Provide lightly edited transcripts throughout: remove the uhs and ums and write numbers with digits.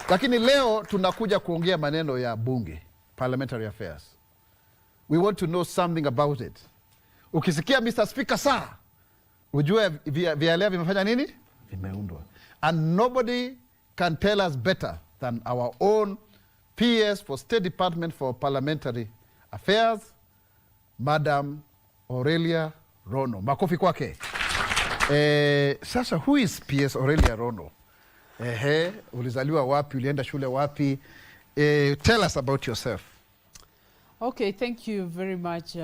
Lakini leo tunakuja kuongea maneno ya bunge, parliamentary affairs. We want to know something about it. Ukisikia Mr. Speaker sir, ujue vialea vimefanya nini? Vimeundwa. And nobody can tell us better than our own PS for State Department for Parliamentary Affairs, Madam Aurelia Rono. Makofi kwake. Sasa, who is PS Aurelia Rono? Ulizaliwa wapi? Ulienda shule wapi? Tell us about yourself. Okay, thank you very much,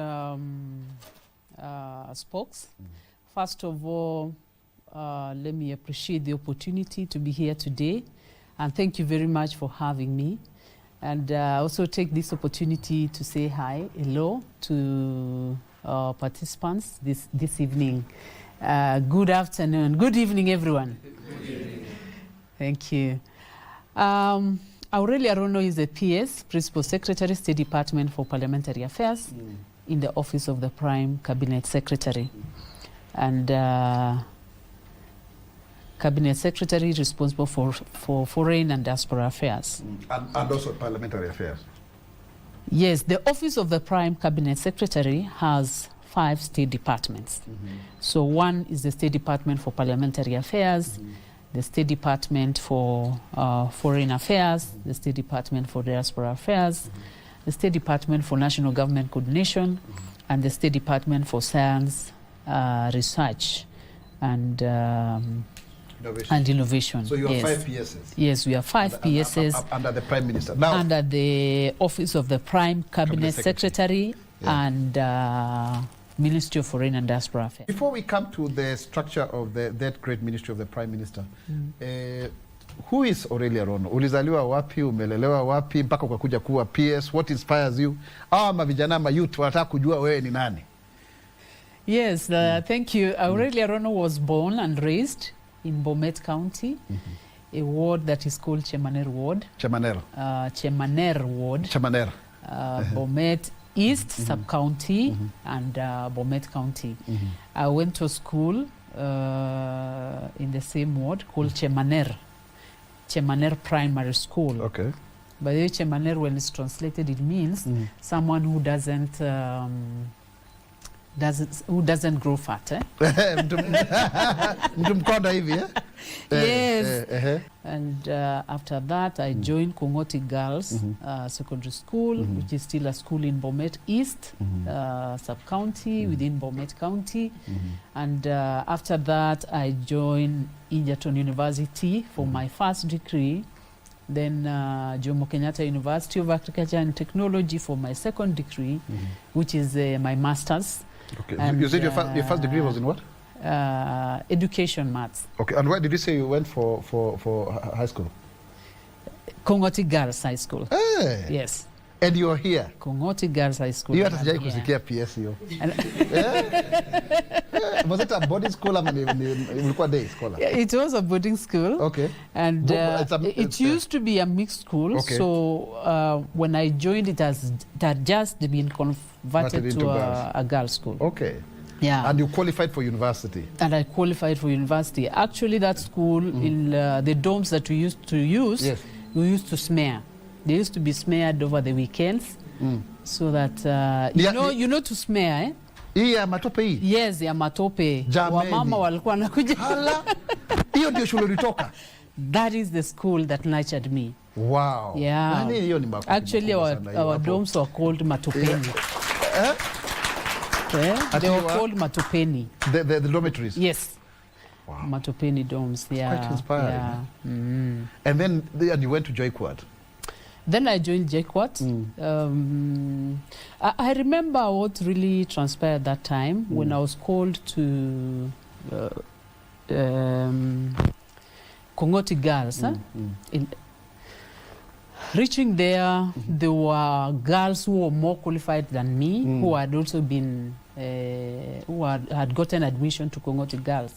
Spokes. First of all, let me appreciate the opportunity to be here today, and thank you very much for having me. And also take this opportunity to say hello to participants this evening. Good afternoon, good evening, everyone. Good evening. Thank you. Aurelia Rono is the PS, Principal Secretary, State Department for Parliamentary Affairs in the Office of the Prime Cabinet Secretary. And Cabinet Secretary responsible for Foreign and Diaspora Affairs. And also Parliamentary Affairs. Yes, the Office of the Prime Cabinet Secretary has 5 state departments. So one is the State Department for Parliamentary Affairs, the State Department for Foreign Affairs, the State Department for Diaspora Affairs, the State Department for National Government Coordination, and the State Department for Science, Research, and Innovation. So you have 5 PSs? Yes, we have 5 PSs. Under the Prime Minister? Now, under the Office of the Prime Cabinet Secretary and Ministry of Foreign and Diaspora Affairs. Before we come to the structure of that great ministry of the Prime Minister, who is Aurelia Rono? Ulizaliwa wapi? Umelelewa wapi? Mpaka ukakuja kuwa PS? What inspires you? Mavijana ma youth wanataka kujua wewe ni nani? Yes, thank you. Aurelia Rono was born and raised in Bomet County, a ward that is called Chemaner Ward. Chemaner. Chemaner Ward. Chemaner. Bomet East Sub-County and Bomet County. I went to school in the same ward called Chemaner Primary School. Okay. By the way, Chemaner, when it's translated, it means someone who doesn't grow fat. Yes. And after that, I joined Kongoti Girls Secondary School, which is still a school in Bomet East Sub-County within Bomet County. And after that, I joined Egerton University for my first degree. Then Jomo Kenyatta University of Agriculture and Technology for my second degree, which is my master's. Okay. And, you said your first degree was in what? Education maths. Okay. And where did you say you went for high school? Kongoti Girls High School. Hey. Yes. And you're here? Kongoti Girls High School. You had to kusikia PSU. Was it a boarding school or a day school? It was a boarding school. Okay. And it used to be a mixed school. Okay. So when I joined, it had just been converted to a girls' school. Okay. Yeah. And you qualified for university? And I qualified for university. Actually, that school, in the dorms that we used to use, we used to smear. They used to be smeared over the weekends, so that you know to smear, eh? Ya matope hii? Yes, ya matope. Wamama walikuwa nakuja. Hiyo ndio shule ulitoka? That is the school that nurtured me. Wow. Yeah. Actually, our dorms were called Matopeni. They were called Matopeni. The dormitories? Yes. Wow. Matopeni dorms, yeah. Quite inspiring. Yeah. And then you went to JKUAT? Then I joined JKUAT. I remember what really transpired that time when I was called to Kongoti Girls. Reaching there, there were girls who were more qualified than me, who had also been, who had gotten admission to Kongoti Girls.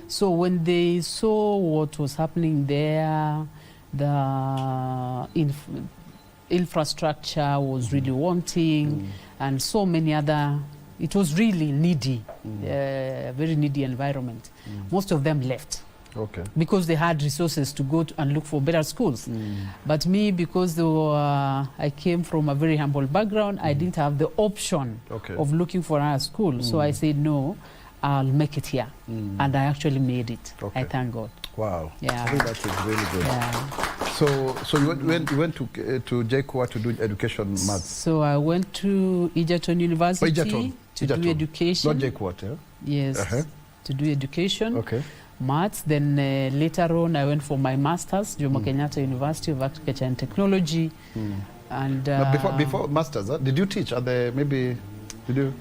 So when they saw what was happening there, the infrastructure was really wanting, and so many other, it was really needy, very needy environment. Most of them left. Okay. Because they had resources to go and look for better schools. But me, because I came from a very humble background, I didn't have the option of looking for another school. So I said, no, I'll make it here. And I actually made it. I thank God. Wow. Yeah. I think that is really good. Yeah. So you went to JKUA to do education maths? So I went to Egerton University to do education. Not JKUA, yeah? Yes, to do education. Okay. Maths. Then later on, I went for my master's, Jomo Kenyatta University of Agriculture and Technology. And before master's, did you teach? Did you?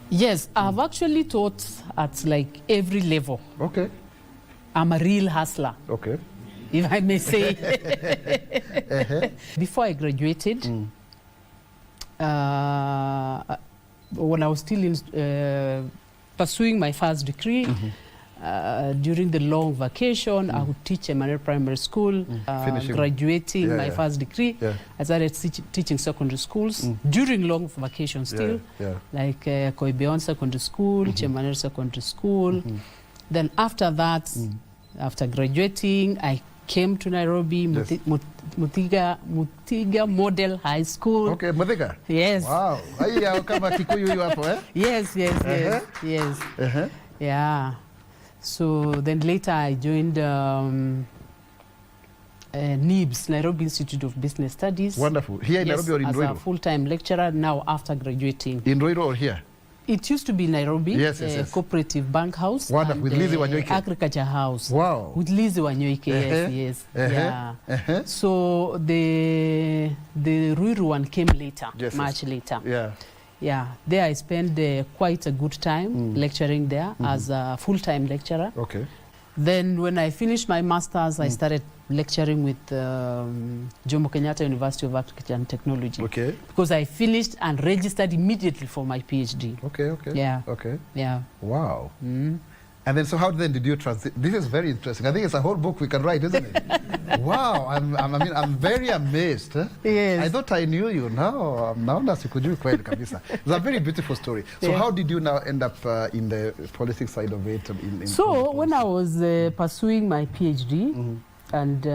Yes, I've actually taught at like every level. Okay. I'm a real hustler. Okay. If I may say. Before I graduated, when I was still pursuing my first degree, during the long vacation, I would teach Emmanuel Primary School. Graduating my first degree, I started teaching secondary schools during long vacation still, like Koibeon Secondary School, Emmanuel Secondary School. Then after that, after graduating, I came to Nairobi, Mutiga Model High School. Okay, Mutiga? Yes. Wow. Yes. Yeah. So then later I joined NIBS, Nairobi Institute of Business Studies. Wonderful. Here in Nairobi or in Ruiru? As a full-time lecturer now after graduating. In Ruiru or here? It used to be Nairobi, yes. Cooperative Bank House. Wonderful. With Lizzie Wanyoike. Agriculture House. Wow. With Lizzie Wanyoike, yes. Yeah. So the Ruiru one came later, much later. Yeah. There I spent quite a good time lecturing there as a full-time lecturer. Okay. Then when I finished my master's, I started lecturing with Jomo Kenyatta University of Agriculture and Technology. Okay. Because I finished and registered immediately for my PhD. Okay. Yeah. Okay. Yeah. Wow. And then, so how then did you transit? This is very interesting. I think it's a whole book we can write, isn't it? Wow. I'm very amazed. Yes. I thought I knew you. Now nasikujui kweli kabisa. It's a very beautiful story. So how did you now end up in the politics side of it? So when I was pursuing my PhD, and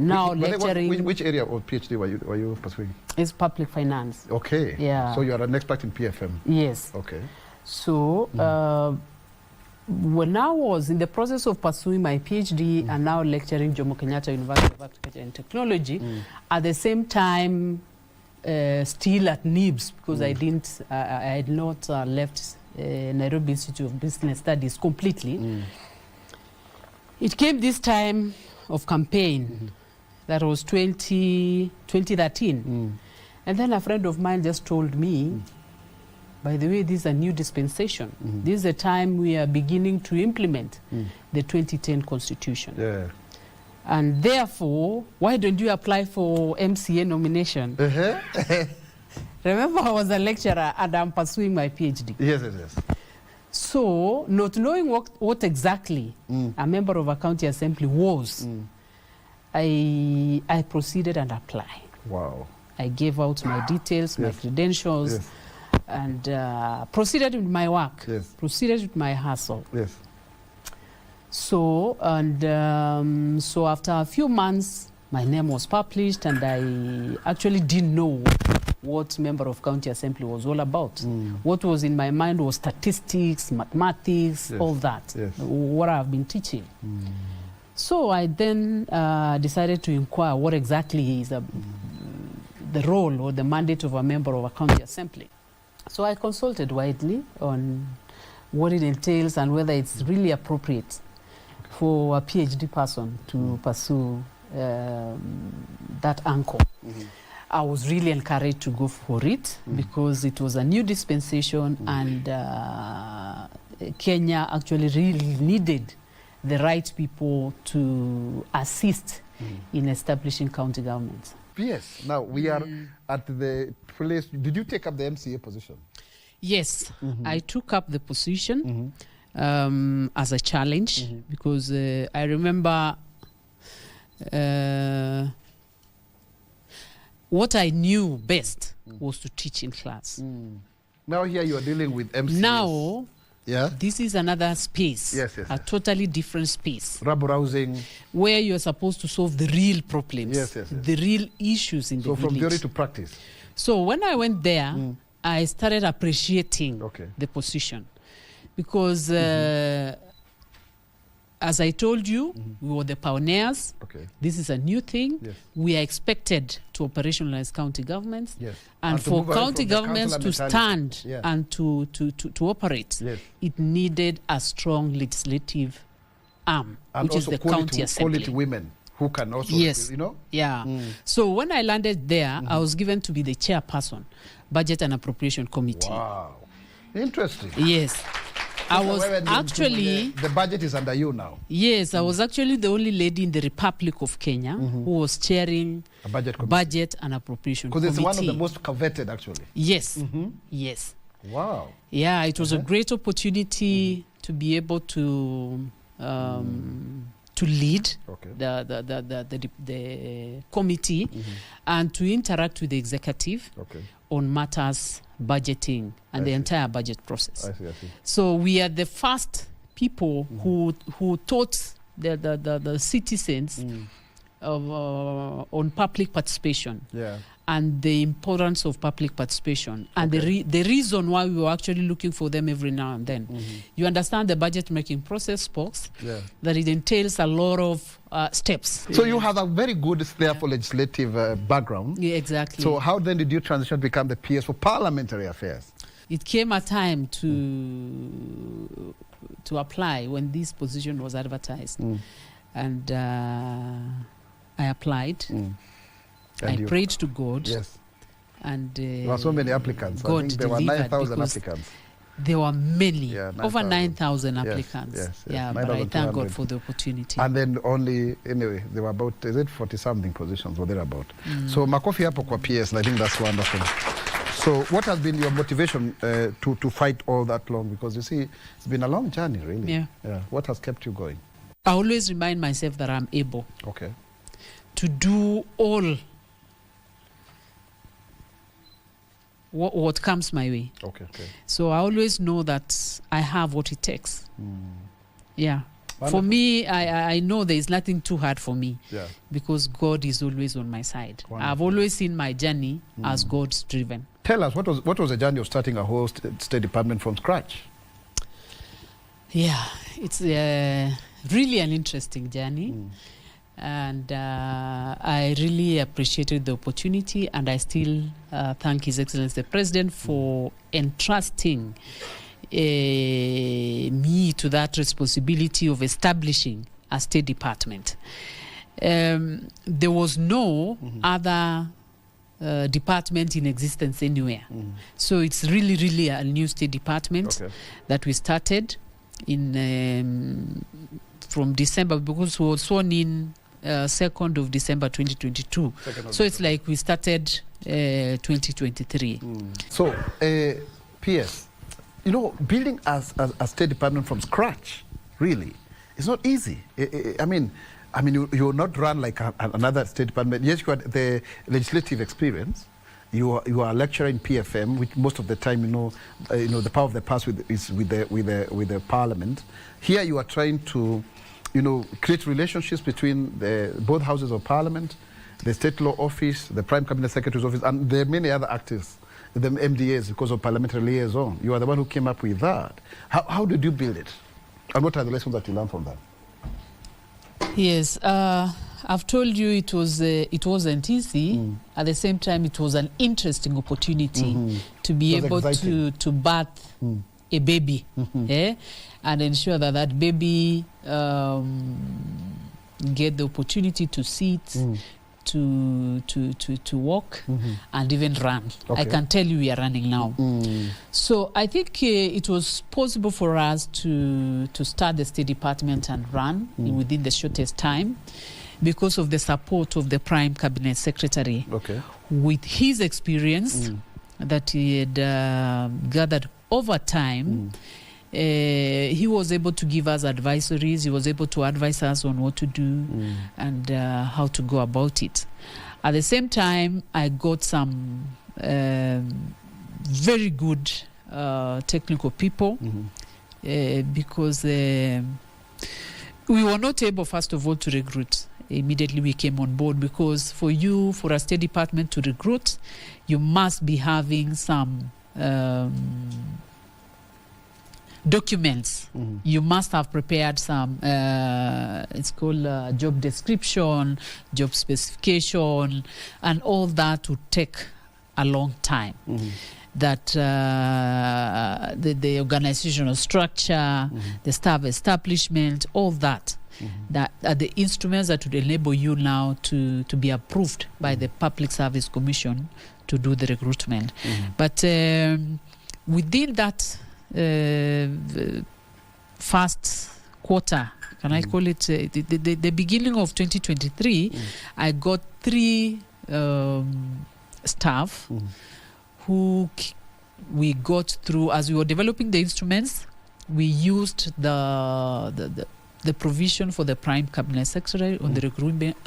now lecturing. Which area of PhD were you pursuing? It's public finance. Okay. Yeah. So you are an expert in PFM. Yes. Okay. So when I was in the process of pursuing my PhD and now lecturing Jomo Kenyatta University of Agriculture and Technology, at the same time still at NIBS, because I had not left Nairobi Institute of Business Studies completely. It came this time of campaign, that was 2013. And then a friend of mine just told me, by the way, this is a new dispensation. This is the time we are beginning to implement the 2010 Constitution. Yeah. And therefore, why don't you apply for MCA nomination? Remember, I was a lecturer and I'm pursuing my PhD. Yes. So, not knowing what exactly a member of a county assembly was, I proceeded and applied. Wow. I gave out my details, my credentials, and proceeded with my work, proceeded with my hustle. Yes. So, and so after a few months, my name was published, and I actually didn't know what member of county assembly was all about. What was in my mind was statistics, mathematics, all that, what I've been teaching. So I then decided to inquire what exactly is the role or the mandate of a member of a county assembly. So I consulted widely on what it entails and whether it's really appropriate for a PhD person to pursue that anchor. I was really encouraged to go for it because it was a new dispensation and Kenya actually really needed the right people to assist in establishing county governments. Yes. Now we are at the place. Did you take up the MCA position? Yes, I took up the position as a challenge because I remember what I knew best was to teach in class. Now here you are dealing with MCAs. Now Yeah. This is another space. Yes, yes, a yes. totally different space. Rabble-rousing. Where you're supposed to solve the real problems. Yes, yes, yes. The real issues in the village. So from theory to practice. So when I went there, I started appreciating the position. Because as I told you, we were the pioneers. Okay. This is a new thing. Yes. We are expected to operationalize county governments. Yes. And for county governments to stand and to operate, it needed a strong legislative arm, and which is the county assembly. Quality women who can also, yes. you know? Yeah. So when I landed there, I was given to be the chairperson, Budget and Appropriation Committee. Wow. Interesting. Yes. I was actually... The budget is under you now. Yes, I was actually the only lady in the Republic of Kenya who was chairing a budget and appropriation committee. Because it's one of the most coveted, actually. Yes, yes. Wow. Yeah, it was a great opportunity to be able to lead the committee and to interact with the executive on matters budgeting and the entire budget process. I see. So we are the first people who taught the citizens on public participation and the importance of public participation and the reason why we were actually looking for them every now and then. You understand the budget making process, folks, that it entails a lot of steps. So you have a very good, therefore, legislative background. Yeah, exactly. So how then did you transition to become the PS for parliamentary affairs? It came a time to apply when this position was advertised. And I applied. I prayed to God. Yes. And there were so many applicants. God I think there were 9,000 applicants. There were many, 9, over 9,000 applicants. Yes. Yeah, but I thank God for the opportunity. And then anyway, there were about, is it 40-something positions or thereabout. So makofi hapo kwa PS, and I think that's wonderful. So what has been your motivation to fight all that long? Because you see, it's been a long journey, really. Yeah. What has kept you going? I always remind myself that I'm able to do all what comes my way. So I always know that I have what it takes. Yeah. Wonderful. For me, I know there is nothing too hard for me because God is always on my side. Wonderful. I've always seen my journey as God's driven. Tell us, what was the journey of starting a whole State Department from scratch? Yeah, it's really an interesting journey. And I really appreciated the opportunity, and I still thank His Excellency the President for entrusting me to that responsibility of establishing a State Department. There was no other department in existence anywhere. So it's really a new State Department that we started in from December, because we were sworn in 2nd of December 2022. So it's like we started 2023. So, PS, you know, building a State Department from scratch, really, it's not easy. I mean, you will not run like another State Department. Yes, you had the legislative experience. You are a lecturer in PFM, which most of the time, you know, the power of the purse is with the Parliament. Here, you are trying to, you know, create relationships between both houses of Parliament, the State Law Office, the Prime Cabinet Secretary's Office, and there are many other actors, the MDAs, because of parliamentary liaison. You are the one who came up with that. How did you build it? And what are the lessons that you learned from that? Yes, I've told you it wasn't easy. At the same time, it was an interesting opportunity to be able to birth a baby, and ensure that baby get the opportunity to sit, to walk, and even run. I can tell you we are running now. So I think it was possible for us to start the State Department and run within the shortest time because of the support of the Prime Cabinet Secretary with his experience that he had gathered over time. He was able to give us advisories. He was able to advise us on what to do and how to go about it. At the same time, I got some very good technical people because we were not able, first of all, to recruit. Immediately we came on board, because for a State Department to recruit, you must be having some documents. You must have prepared some, it's called job description, job specification, and all that would take a long time. That the organizational structure, the staff establishment, all that, that are the instruments that would enable you now to be approved by the Public Service Commission to do the recruitment. But within that first quarter, can I call it the beginning of 2023, I got 3 staff who we got through. As we were developing the instruments, we used the provision for the Prime Cabinet Secretary on the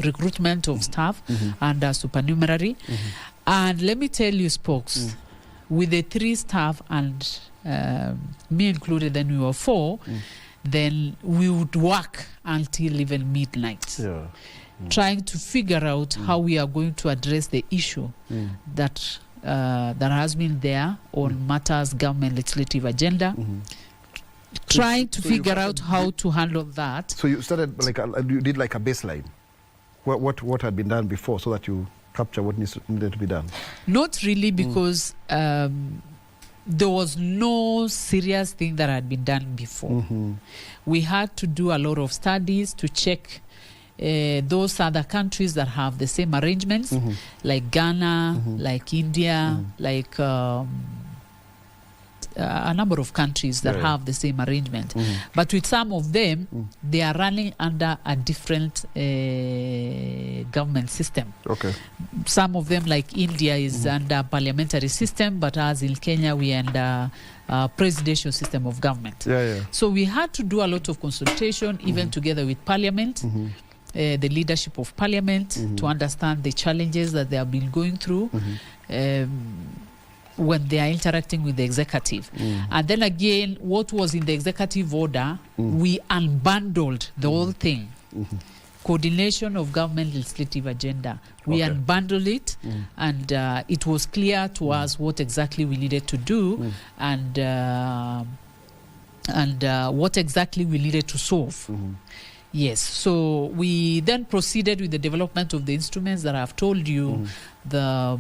recruitment of staff and supernumerary. And let me tell you, spokes, with the 3 staff and me included, then we were 4, then we would work until even midnight, trying to figure out how we are going to address the issue that has been there on matters government legislative agenda, trying to figure out how to handle that. So you started you did like a baseline. What had been done before, so that you capture what needed to be done? Not really, because there was no serious thing that had been done before. We had to do a lot of studies to check those other countries that have the same arrangements, like Ghana, like India, like a number of countries that have the same arrangement. But with some of them, they are running under a different government system. Some of them, like India, is under parliamentary system, but as in Kenya, we are under presidential system of government. So we had to do a lot of consultation, even together with Parliament, the leadership of Parliament, to understand the challenges that they have been going through when they are interacting with the executive. And then again, what was in the executive order, we unbundled the whole thing. Coordination of government legislative agenda. We unbundled it, and it was clear to us what exactly we needed to do, and what exactly we needed to solve. Yes, so we then proceeded with the development of the instruments that I've told you, the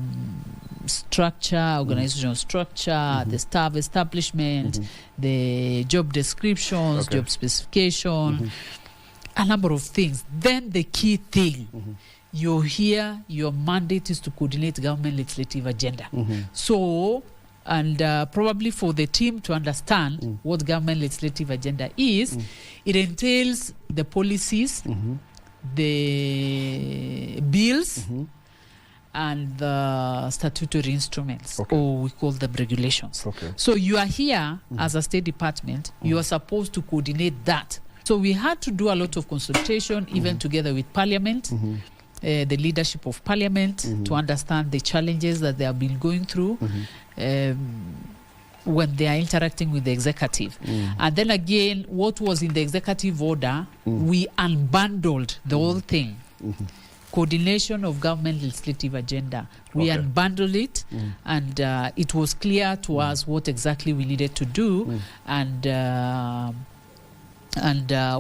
structure, organizational structure, the staff establishment, the job descriptions, job specification, a number of things. Then the key thing, you're here, your mandate is to coordinate government legislative agenda. So, and probably for the team to understand what government legislative agenda is, it entails the policies, the bills, and the statutory instruments, or we call them regulations. So you are here as a State Department, you are supposed to coordinate that. So we had to do a lot of consultation, even together with Parliament, the leadership of Parliament, to understand the challenges that they have been going through when they are interacting with the executive. And then again, what was in the executive order, we unbundled the whole thing. Coordination of government legislative agenda. We unbundled it, and it was clear to us what exactly we needed to do, and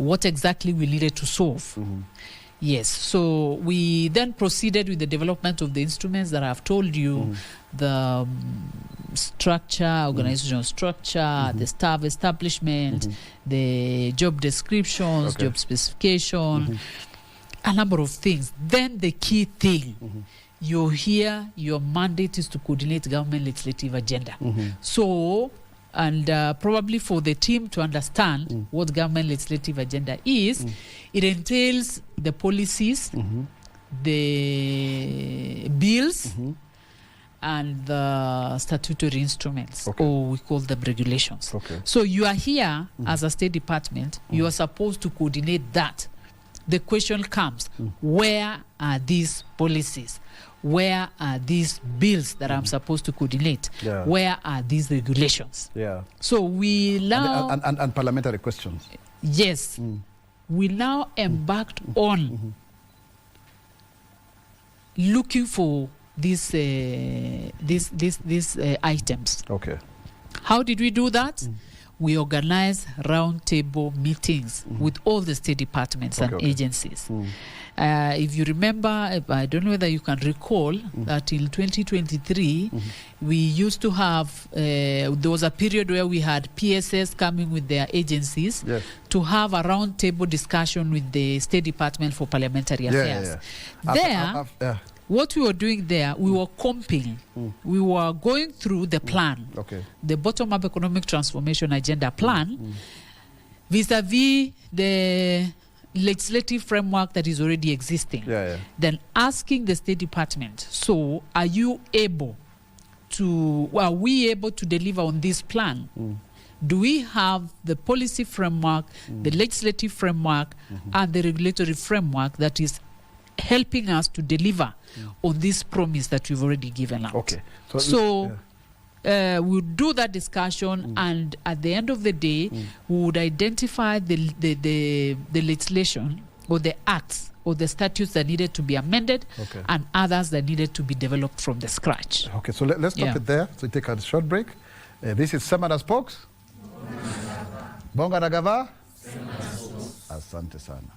what exactly we needed to solve. Yes, so we then proceeded with the development of the instruments that I've told you, the structure, organizational structure, the staff establishment, the job descriptions, job specification, a number of things. Then the key thing, you're here, your mandate is to coordinate government legislative agenda. So, and probably for the team to understand what government legislative agenda is, it entails the policies, the bills, and the statutory instruments, or we call them regulations. So you are here as a State Department, you are supposed to coordinate that. the question comes, where are these policies? Where are these bills that I'm supposed to coordinate? Yeah. Where are these regulations? Yeah. So we now... And parliamentary questions. Yes. We now embarked on looking for these items. Okay. How did we do that? We organized roundtable meetings with all the state departments and agencies. If you remember, I don't know whether you can recall that in 2023, we used to have, there was a period where we had PSS coming with their agencies to have a roundtable discussion with the State Department for Parliamentary Affairs. What we were doing there, we were comping. We were going through the plan, the bottom-up economic transformation agenda plan, vis-a-vis the legislative framework that is already existing. Then asking the State Department, so are you able to, are we able to deliver on this plan? Do we have the policy framework, the legislative framework, and the regulatory framework that is helping us to deliver on this promise that we've already given out? So we'll do that discussion, and at the end of the day, we would identify the legislation or the acts or the statutes that needed to be amended and others that needed to be developed from the scratch. Okay, so let's stop it there. So take a short break. This is Semana Spokes. Bonga na gava. Asante sana.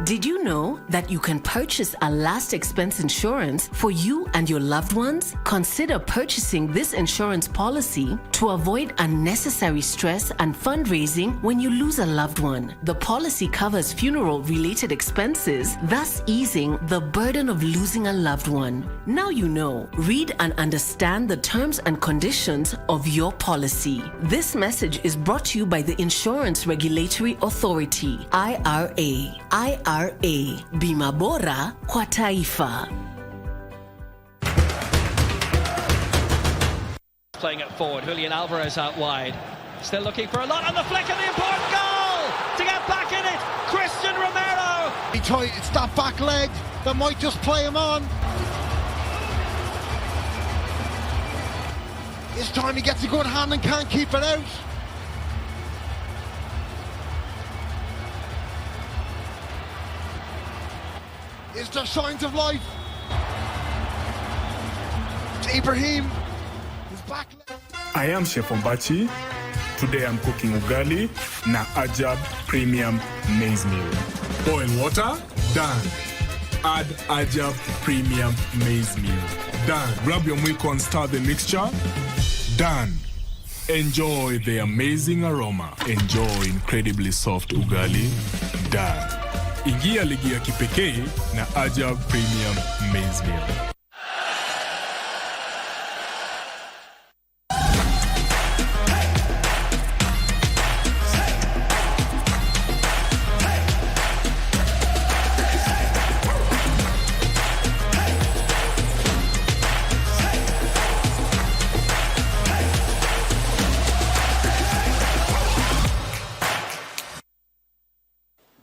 Did you know that you can purchase a last expense insurance for you and your loved ones? Consider purchasing this insurance policy to avoid unnecessary stress and fundraising when you lose a loved one. The policy covers funeral-related expenses, thus easing the burden of losing a loved one. Now you know. Read and understand the terms and conditions of your policy. This message is brought to you by the Insurance Regulatory Authority, IRA. IRA, Bima Bora kwa Taifa. Playing it forward, Julian Alvarez out wide. Still looking for a lot on the flick of the important goal! To get back in it, Christian Romero! It's that back leg that might just play him on. This time he gets a good hand and can't keep it out. Is there signs of life? It's Ibrahim. His back leg. I am Chef Ombachi. Today I'm cooking ugali na Ajab Premium Maize Meal. Boil water, done. Add Ajab Premium Maize Meal. Done. Grab your mwiko and stir the mixture. Done. Enjoy the amazing aroma. Enjoy incredibly soft ugali. Done. Ingia ligi ya kipekee na Ajab Premium Maize Meal.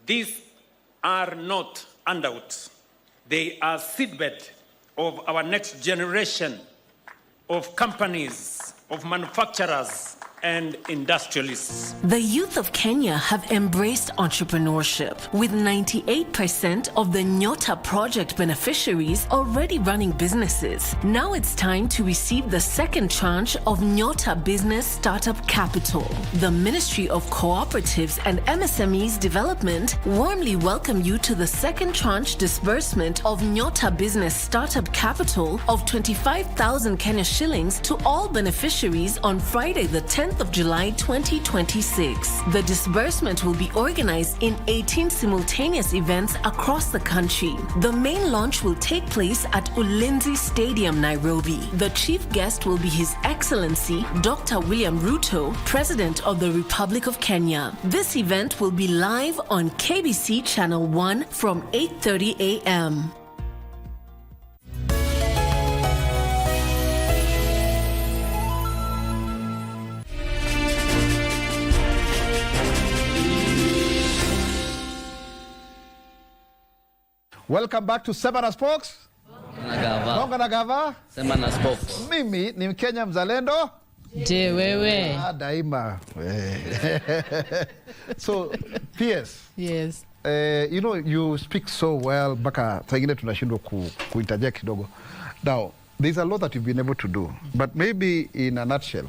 These are not handouts. They are seedbed of our next generation of companies, of manufacturers, and industrialists. The youth of Kenya have embraced entrepreneurship, with 98% of the Nyota project beneficiaries already running businesses. Now it's time to receive the second tranche of Nyota Business Startup Capital. The Ministry of Cooperatives and MSMEs Development warmly welcome you to the second tranche disbursement of Nyota Business Startup Capital of 25,000 Kenya shillings to all beneficiaries on Friday the 10th 10th of July 2026. The disbursement will be organized in 18 simultaneous events across the country. The main launch will take place at Ulinzi Stadium, Nairobi. The chief guest will be His Excellency Dr. William Ruto, President of the Republic of Kenya. This event will be live on KBC Channel 1 from 8:30 a.m. Welcome back to Sema na Spokes. Bonga na Gava. Sema na Spokes. Mimi ni Mkenya mzalendo. Je wewe. Daima. So, PS. Yes. You know, you speak so well, baka saingine tunashindwa kuinterject kidogo. Now, there's a lot that you've been able to do, but maybe in a nutshell,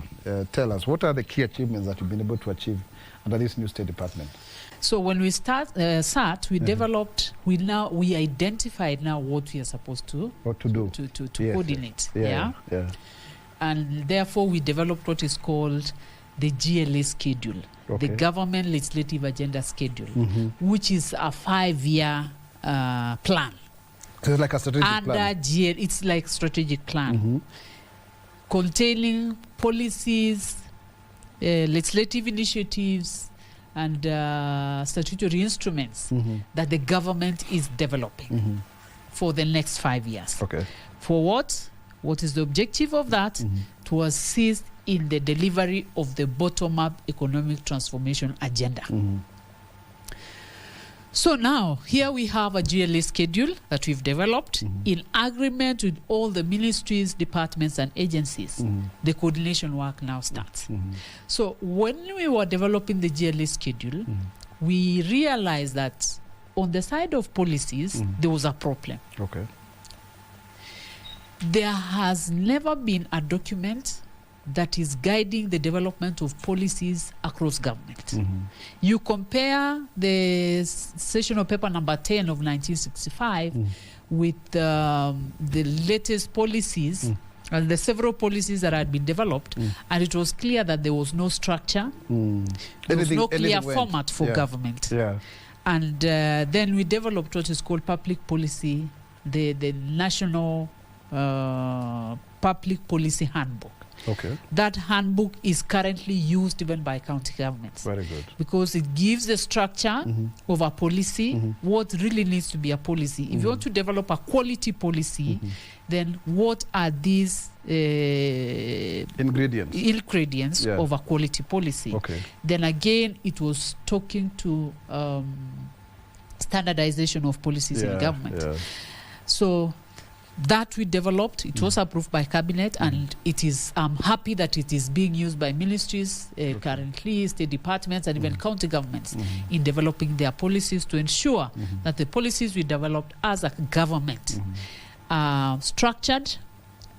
tell us, what are the key achievements that you've been able to achieve under this new State Department? So when we sat, we developed, we identified now what we are supposed to do to yes. coordinate. Yeah. And therefore we developed what is called the GLA schedule, the Government Legislative Agenda Schedule, which is a 5-year plan. So it's like a strategic plan. It's like strategic plan containing policies, legislative initiatives, and statutory instruments that the government is developing for the next 5 years. Okay. For what? What is the objective of that? To assist in the delivery of the bottom-up economic transformation agenda. So now, here we have a GLA schedule that we've developed in agreement with all the ministries, departments, and agencies. The coordination work now starts. So when we were developing the GLA schedule, we realized that on the side of policies, there was a problem. Okay. There has never been a document that is guiding the development of policies across government. You compare the sessional paper number 10 of 1965 with the latest policies and the several policies that had been developed, and it was clear that there was no structure, there was no clear format for government. And then we developed what is called public policy, the National Public Policy Handbook. Okay. That handbook is currently used even by county governments. Very good. Because it gives the structure of a policy, what really needs to be a policy. If you want to develop a quality policy, then what are these ingredients of a quality policy? Okay. Then again, it was talking to standardization of policies in government. So that we developed, it was approved by cabinet, and it is, I'm happy that it is being used by ministries currently, state departments, and even county governments in developing their policies to ensure that the policies we developed as a government are structured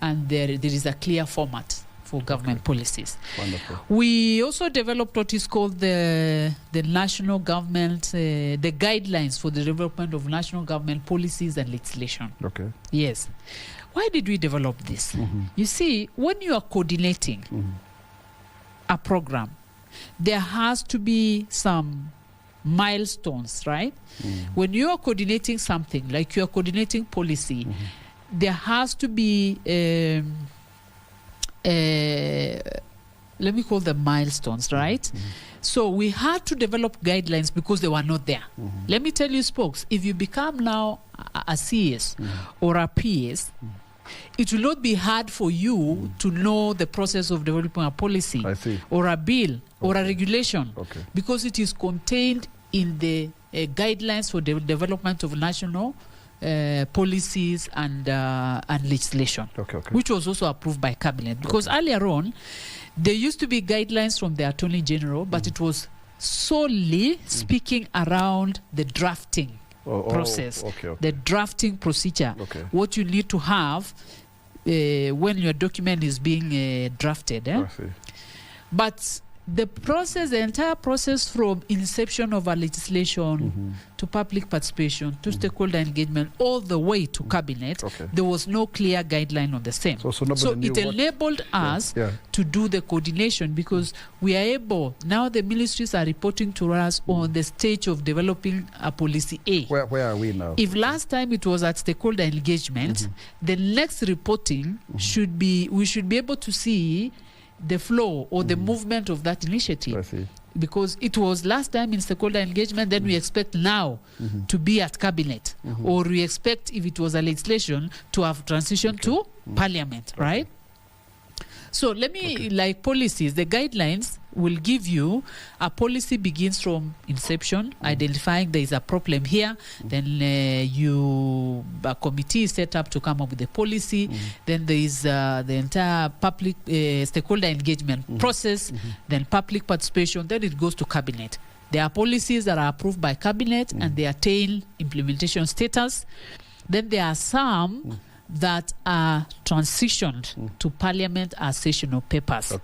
and there is a clear format for government policies. Wonderful. We also developed what is called the national government, the guidelines for the development of national government policies and legislation. Okay. Yes. Why did we develop this? You see, when you are coordinating a program, there has to be some milestones, right? When you are coordinating something, like you are coordinating policy, there has to be let me call them milestones, right? So we had to develop guidelines because they were not there. Let me tell you, Spokes, if you become now a CS or a PS, it will not be hard for you to know the process of developing a policy or a bill or a regulation because it is contained in the guidelines for the development of national policies and legislation, which was also approved by cabinet. Because earlier on, there used to be guidelines from the Attorney General, but it was solely speaking around the drafting process, the drafting procedure, what you need to have when your document is being drafted. But the entire process from inception of our legislation to public participation to stakeholder engagement all the way to cabinet, there was no clear guideline on the same. So it enabled us to do the coordination, because we are able, now the ministries are reporting to us on the stage of developing a policy A. Where are we now? If last time it was at stakeholder engagement, the next reporting should be, we should be able to see the flow or the movement of that initiative. I see. Because it was last time in stakeholder engagement, then we expect now to be at cabinet, or we expect, if it was a legislation, to have transitioned to parliament, right? So let me, like policies, the guidelines will give you a policy begins from inception, identifying there is a problem here, then a committee is set up to come up with the policy, then there is the entire public stakeholder engagement process, then public participation, then it goes to cabinet. There are policies that are approved by cabinet and they attain implementation status. Then there are some that are transitioned to parliament as sessional papers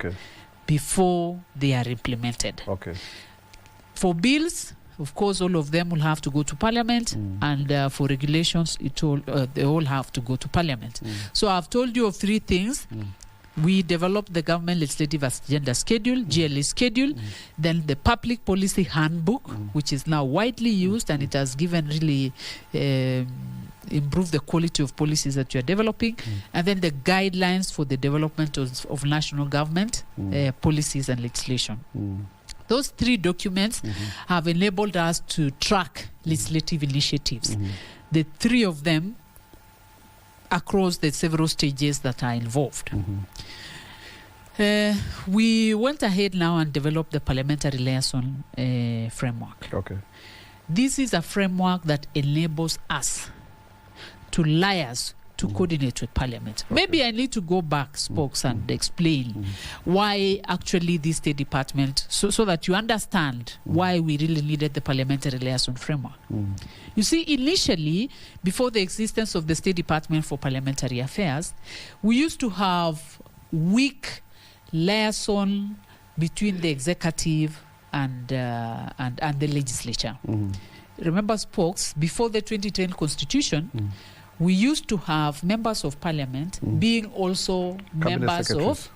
before they are implemented. For bills, of course, all of them will have to go to parliament, and for regulations, they all have to go to parliament. So I've told you of three things. We developed the government legislative agenda schedule, GLA schedule, then the public policy handbook, which is now widely used, and it has given really improve the quality of policies that you are developing, and then the guidelines for the development of national government policies and legislation. Those three documents have enabled us to track legislative initiatives, the three of them across the several stages that are involved. We went ahead now and developed the parliamentary liaison framework. This is a framework that enables us to liaise, to coordinate with Parliament. Maybe I need to go back, Spokes, and explain why actually this State Department, so that you understand why we really needed the parliamentary liaison framework. You see, initially, before the existence of the State Department for Parliamentary Affairs, we used to have weak liaison between the executive and the legislature. Remember, Spokes, before the 2010 Constitution, we used to have members of parliament being also members of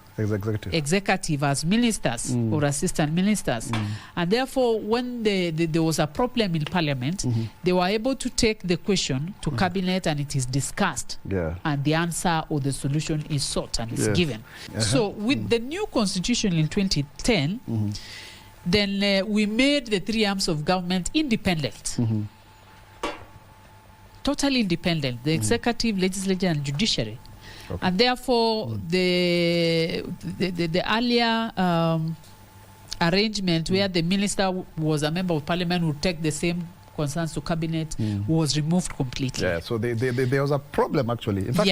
executive as ministers or assistant ministers. And therefore, when there was a problem in parliament, they were able to take the question to cabinet and it is discussed. And the answer or the solution is sought and is given. So with the new constitution in 2010, then we made the three arms of government independent. Totally independent, the executive, legislature, and judiciary. And therefore, the earlier arrangement where the minister was a member of parliament would take the same concerns to cabinet was removed completely. So there was a problem, actually. In fact,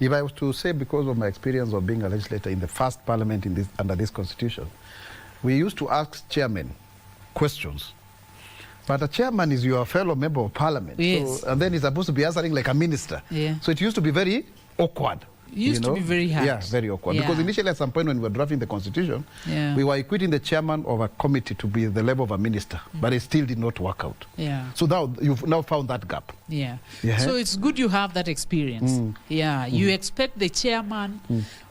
if I was to say, because of my experience of being a legislator in the first parliament under this constitution, we used to ask chairmen questions. But a chairman is your fellow member of parliament. So, and then he's supposed to be answering like a minister. So it used to be very awkward. It used to be very hard. Yeah, very awkward. Because initially at some point when we were drafting the constitution, we were equiting the chairman of a committee to be the level of a minister. But it still did not work out. So now you've now found that gap. So it's good you have that experience. You expect the chairman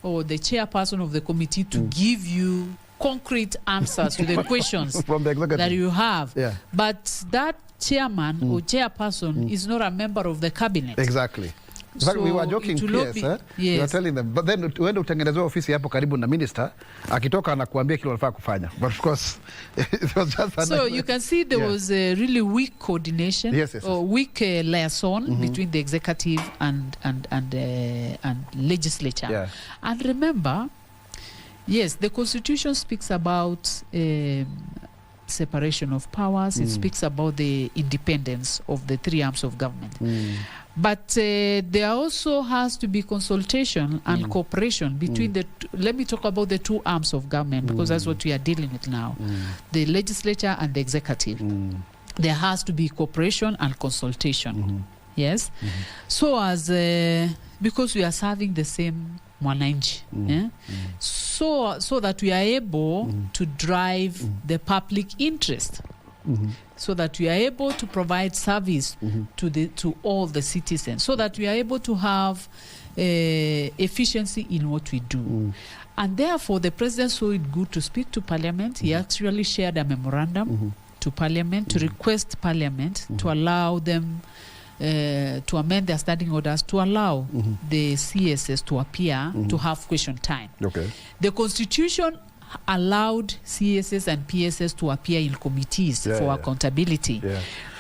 or the chairperson of the committee to give you concrete answers to the questions from the executive that you have. But that chairman or chairperson is not a member of the cabinet. Exactly. In fact, we were joking, we were telling them, but then uende utengenezewe ofisi hapo karibu na minister, akitoka anakuambia kile unafaa kufanya. But of course, it was just so you can see there was a really weak coordination or weak liaison between the executive and legislature. And remember, yes, the Constitution speaks about separation of powers. It speaks about the independence of the three arms of government. But there also has to be consultation and cooperation between the let me talk about the two arms of government, because that's what we are dealing with now, the legislature and the executive. There has to be cooperation and consultation. Yes? So as because we are serving the same mwananchi, so that we are able to drive the public interest, so that we are able to provide service to all the citizens, so that we are able to have efficiency in what we do. And therefore, the president saw it good to speak to Parliament. He actually shared a memorandum to Parliament to request Parliament to allow them to amend their standing orders to allow the CSS to appear to have question time. Okay. The Constitution allowed CSS and PSS to appear in committees for accountability.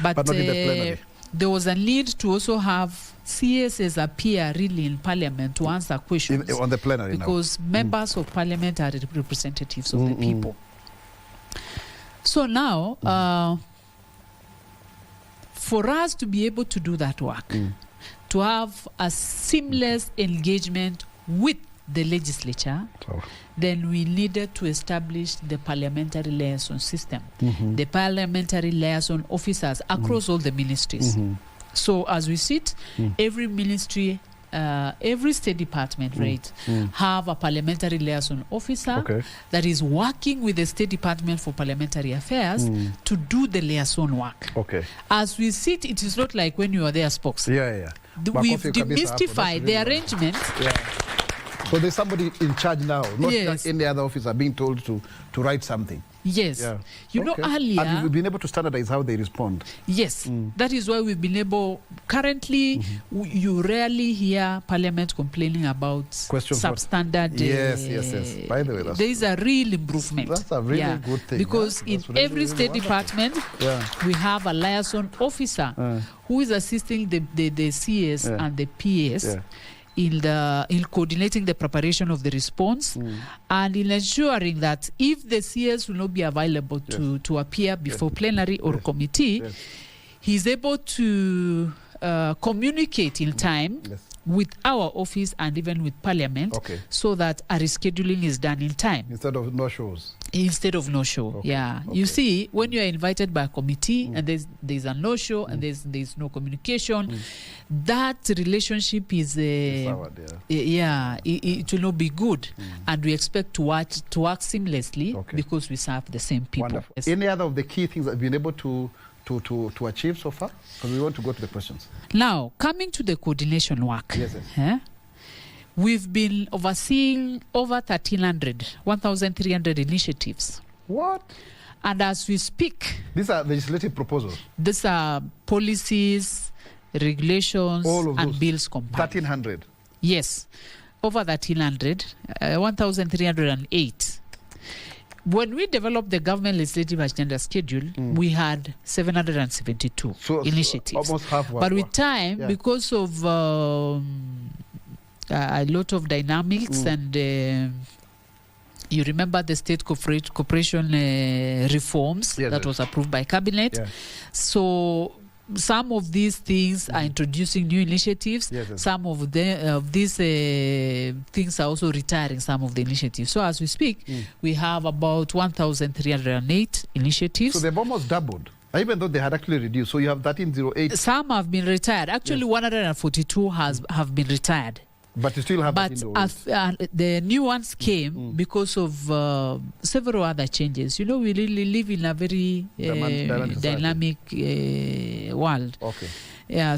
But not in the plenary. There was a need to also have CSS appear really in Parliament to answer questions on the plenary because members of Parliament are representatives of the people. So now, for us to be able to do that work, to have a seamless engagement with the legislature, then we needed to establish the parliamentary liaison system, the parliamentary liaison officers across all the ministries. So as we sit, every ministry, every state department, have a parliamentary liaison officer that is working with the State Department for Parliamentary Affairs to do the liaison work. As we sit, it is not like when you are there spokes. We've demystified the arrangement. So there's somebody in charge now, not like any other officer being told to write something. Yes. You know, earlier... And we've been able to standardize how they respond. Yes. That is why we've been able... Currently, you rarely hear Parliament complaining about substandard... Yes. By the way, there is a real improvement. That's a really good thing. Because in every state department, we have a liaison officer who is assisting the CS and the PS in coordinating the preparation of the response and in ensuring that if the CS will not be available to appear before plenary or committee, he's able to communicate in time with our office and even with Parliament so that a rescheduling is done in time. Instead of no-shows. Instead of no-show, You see, when you are invited by a committee and there's a no-show and there's no communication, that relationship is, it will not be good. And we expect to work seamlessly because we serve the same people. Wonderful. Any other of the key things that we've been able to achieve so far? Because we want to go to the questions. Now, coming to the coordination work. We've been overseeing over 1,300 initiatives. What? And as we speak... These are legislative proposals? These are policies, regulations, and bills compiled. 1,300? Yes. Over 1,300, 1,308. When we developed the government legislative agenda schedule, we had 772 initiatives. Almost half. But with time, because of a lot of dynamics and you remember the state corporation reforms that was approved by cabinet. So some of these things are introducing new initiatives. Some of these things are also retiring some of the initiatives. So as we speak, we have about 1,308 initiatives. So they've almost doubled, even though they had actually reduced. So you have 1,308. Some have been retired. Actually, 142 have been retired. But you still have the new ones came because of several other changes. You know, we really live in a very dynamic world.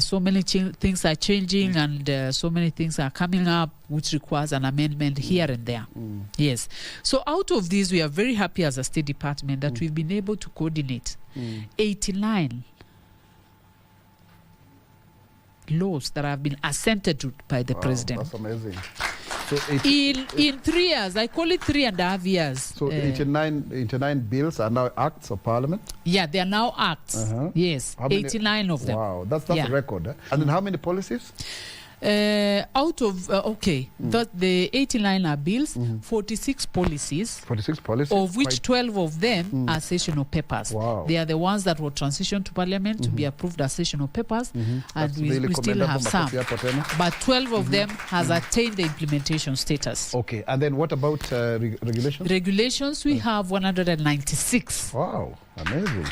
So many things are changing and so many things are coming up which requires an amendment here and there. Yes. So out of these, we are very happy as a State Department that we've been able to coordinate 89 laws that have been assented to by the president. That's amazing. So in 3 years, I call it 3.5 years. So 89 bills are now acts of parliament? Yeah, they are now acts. Yes, 89 of them. Wow, that's a record. And then how many policies? Out of the 89 are bills, 46 policies. 46 policies, of which 12 of them are sessional papers. Wow. They are the ones that were transitioned to Parliament to be approved as sessional papers, and we still have some. But 12 of them has attained the implementation status. Okay, and then what about regulations? Regulations, we have 196. Wow, amazing.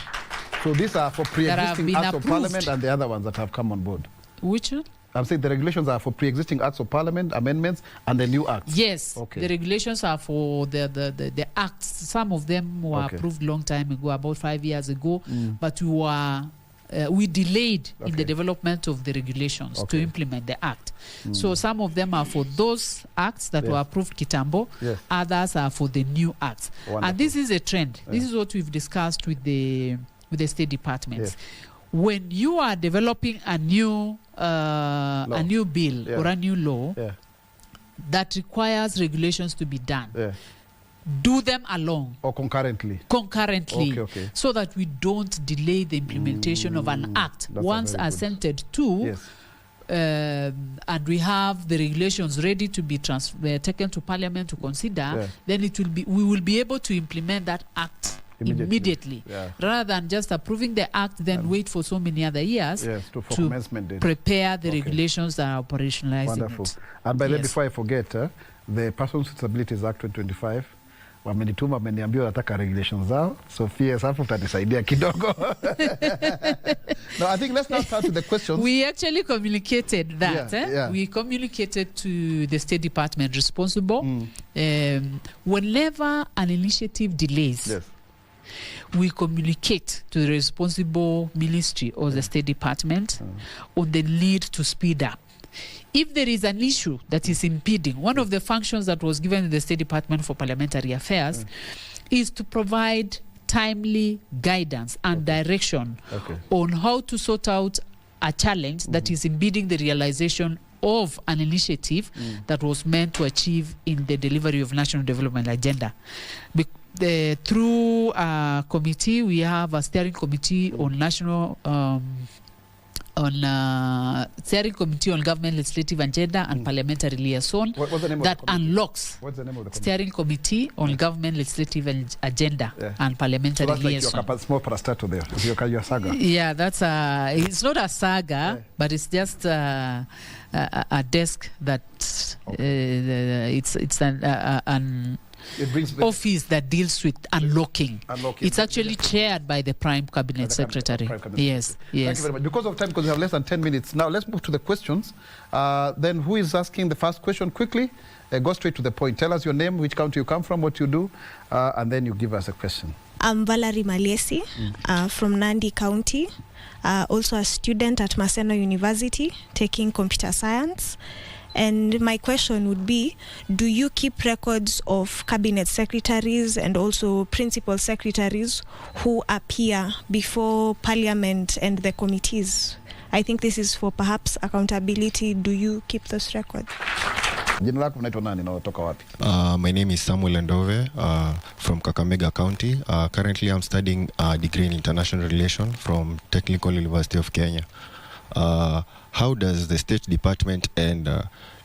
So these are for pre-existing acts of Parliament and the other ones that have come on board. Which one? I'm saying the regulations are for pre-existing acts of parliament, amendments, and the new acts. Yes, okay. The regulations are for the acts. Some of them were approved long time ago, about 5 years ago, but we delayed in the development of the regulations to implement the act. So some of them are for those acts that were approved kitambo, others are for the new acts. Wonderful. And this is a trend. This is what we've discussed with the State Departments. When you are developing a new bill or a new law that requires regulations to be done, do them along or concurrently, so that we don't delay the implementation of an act once assented to. And we have the regulations ready to be taken to Parliament to consider. Then we will be able to implement that act immediately, rather than just approving the act, then wait for so many other years to prepare the regulations that are operationalized. Wonderful. And by the way, before I forget, the Persons with Disabilities Act 2025 wamenituma wameniambia nataka regulations zao, so PS hapo utanisaidia kidogo. No, I think let's now start with the questions. We actually communicated that. We communicated to the State Department responsible. Whenever an initiative delays, we communicate to the responsible ministry or the State Department on the need to speed up. If there is an issue that is impeding, one of the functions that was given to the State Department for Parliamentary Affairs is to provide timely guidance and direction on how to sort out a challenge that is impeding the realization of an initiative that was meant to achieve in the delivery of National Development Agenda. Through a committee, we have a steering committee on national steering committee on government legislative agenda and parliamentary liaison that unlocks steering committee on government legislative agenda and parliamentary liaison. Like small parastato there. Your saga. Yeah, that's it's not a saga, but it's just a desk that it's an office that deals with unlocking. It's actually chaired by the Prime Cabinet Secretary. Yes. Thank you very much. Because of time, because we have less than 10 minutes. Now let's move to the questions. Then who is asking the first question? Quickly, go straight to the point. Tell us your name, which county you come from, what you do, and then you give us a question. I'm Valerie Maliesi from Nandi County, also a student at Maseno University taking computer science. And my question would be, do you keep records of cabinet secretaries and also principal secretaries who appear before Parliament and the committees? I think this is for perhaps accountability. Do you keep those records? My name is Samuel Endove from Kakamega County. Currently I'm studying a degree in international relations from Technical University of Kenya. How does the State Department and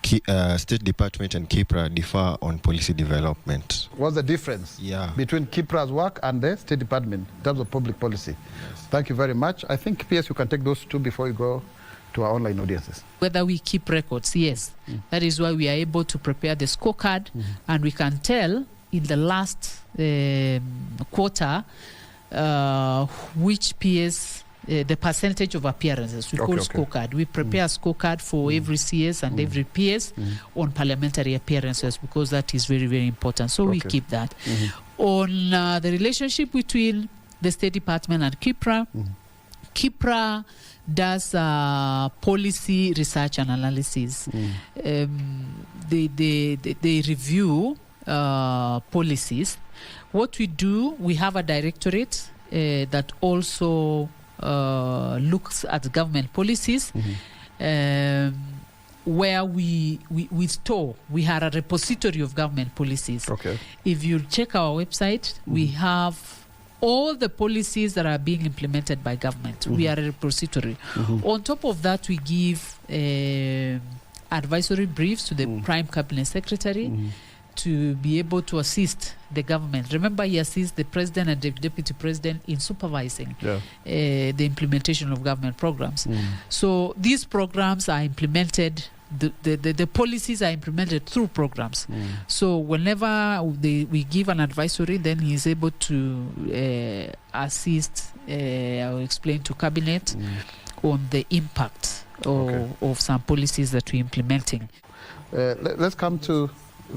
KIPRA differ on policy development? What's the difference between KIPRA's work and the State Department in terms of public policy? Thank you very much. I think, PS, you can take those two before you go to our online audiences. Whether we keep records, yes. That is why we are able to prepare the scorecard, and we can tell in the last quarter which PS... the percentage of appearances. We call scorecard. We prepare a scorecard for every CS and every PS on parliamentary appearances, because that is very, very important. So we keep that. On the relationship between the State Department and KIPRA, KIPRA does policy research and analysis. They review policies. What we do, we have a directorate that also looks at government policies, where we store. We are a repository of government policies. If you check our website, we have all the policies that are being implemented by government. We are a repository. On top of that, we give advisory briefs to the Prime Cabinet Secretary to be able to assist the government. Remember, he assists the President and the Deputy President in supervising the implementation of government programs. So these programs are implemented, the policies are implemented through programs. So whenever we give an advisory, then he is able to assist or explain to Cabinet on the impact of some policies that we're implementing. Let's come to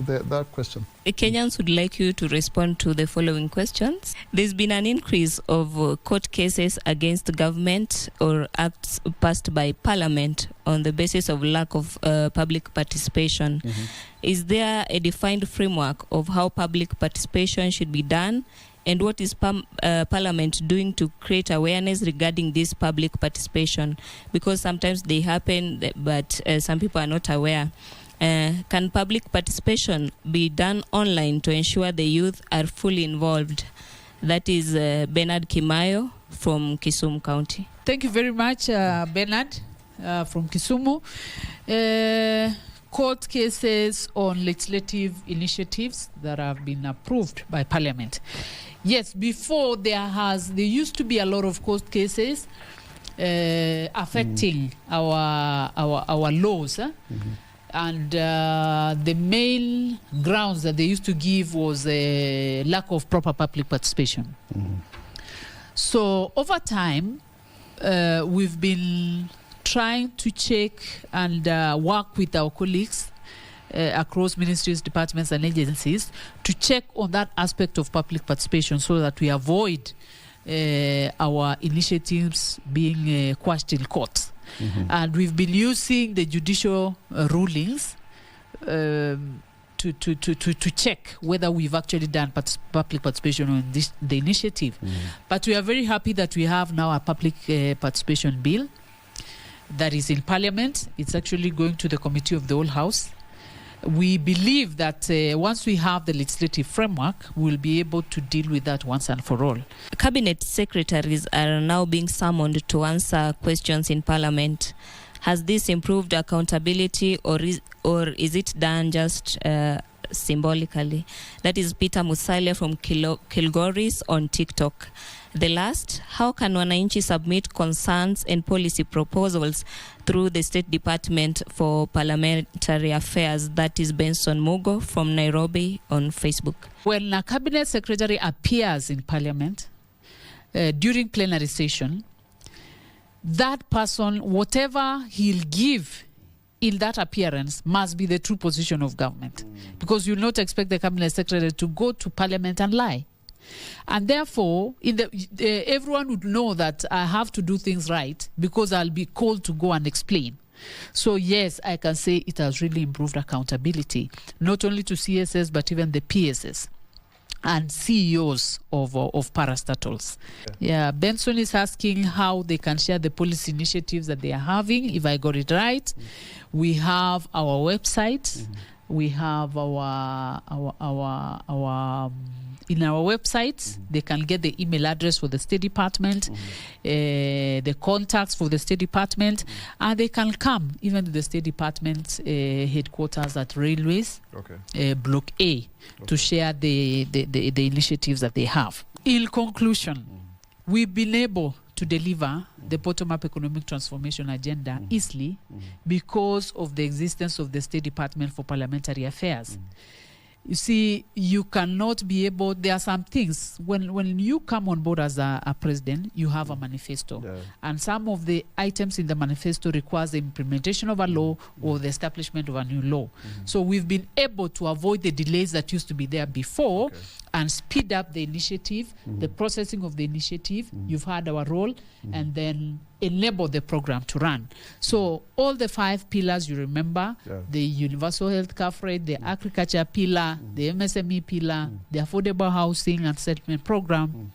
that question. Kenyans would like you to respond to the following questions. There's been an increase of court cases against the government or acts passed by Parliament on the basis of lack of public participation. Mm-hmm. Is there a defined framework of how public participation should be done? And what is Parliament doing to create awareness regarding this public participation? Because sometimes they happen, but some people are not aware. Can public participation be done online to ensure the youth are fully involved? That is Bernard Kimayo from Kisumu County. Thank you very much, Bernard from Kisumu. Court cases on legislative initiatives that have been approved by Parliament. Yes, before there used to be a lot of court cases affecting our laws. Mm-hmm. And the main grounds that they used to give was a lack of proper public participation. Mm-hmm. So over time, we've been trying to check and work with our colleagues across ministries, departments, and agencies to check on that aspect of public participation so that we avoid our initiatives being quashed in court. Mm-hmm. And we've been using the judicial rulings to check whether we've actually done public participation on the initiative. Mm-hmm. But we are very happy that we have now a public participation bill that is in Parliament. It's actually going to the Committee of the Whole House. We believe that once we have the legislative framework, we'll be able to deal with that once and for all. Cabinet secretaries are now being summoned to answer questions in Parliament. Has this improved accountability, or is it done just symbolically? That is Peter Musalia from Kilgoris on TikTok. The last, how can wananchi submit concerns and policy proposals through the State Department for Parliamentary Affairs? That is Benson Mugo from Nairobi on Facebook. When a cabinet secretary appears in Parliament during plenary session, that person, whatever he'll give in that appearance, must be the true position of government. Because you'll not expect the cabinet secretary to go to Parliament and lie. And therefore, everyone would know that I have to do things right because I'll be called to go and explain. So yes, I can say it has really improved accountability, not only to CSS, but even the PSS and CEOs of parastatals. Yeah, Benson is asking how they can share the policy initiatives that they are having. If I got it right, we have our website. We have in our website, they can get the email address for the State Department, the contacts for the State Department, and they can come even to the State Department headquarters at Railways, Block A, to share the initiatives that they have. In conclusion, we've been able to deliver the bottom-up economic transformation agenda easily because of the existence of the State Department for Parliamentary Affairs. You see, you cannot be able, there are some things, when you come on board as a president, you have a manifesto. Yeah. And some of the items in the manifesto requires the implementation of a law or the establishment of a new law. So we've been able to avoid the delays that used to be there before and speed up the initiative, the processing of the initiative. You've had our role, and then enable the program to run. So all the 5 pillars you remember, the universal health coverage, the agriculture pillar, the MSME pillar, the affordable housing and settlement program,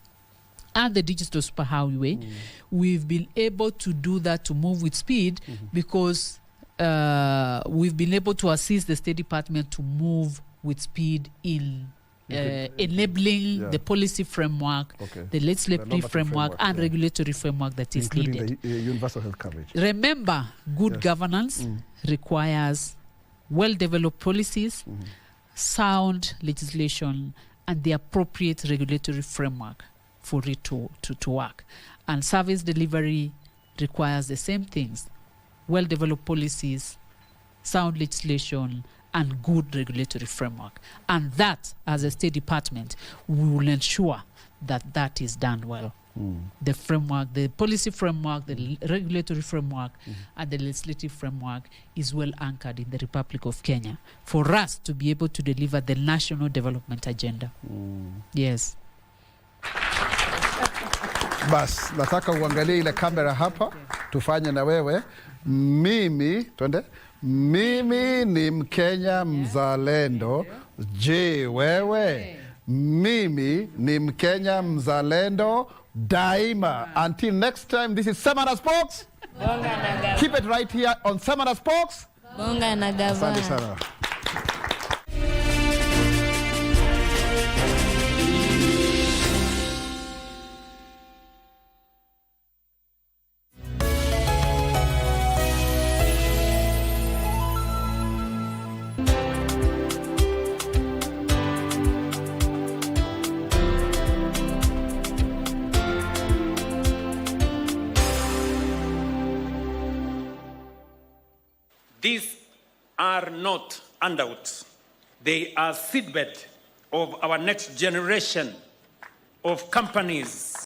and the digital superhighway, we've been able to do that, to move with speed, because we've been able to assist the State Department to move with speed in enabling the policy framework, the legislative framework, and regulatory framework that is needed. The universal health coverage. Remember, good governance requires well-developed policies, sound legislation, and the appropriate regulatory framework for it to work. And service delivery requires the same things: well-developed policies, sound legislation, and good regulatory framework. And that, as a State Department, we will ensure that that is done well. The framework, the policy framework, the regulatory framework, and the legislative framework is well anchored in the Republic of Kenya for us to be able to deliver the national development agenda. Yes. Bas, nataka uangalie ile kamera hapa, tufanye na wewe. Mimi ni Mkenya mzalendo. Je, wewe? Mimi ni Mkenya mzalendo daima. Until next time, this is Samara Sports. Keep it right here on Samara Sports. Bonga na gavana. Asante sana. These are not handouts. They are seedbed of our next generation of companies,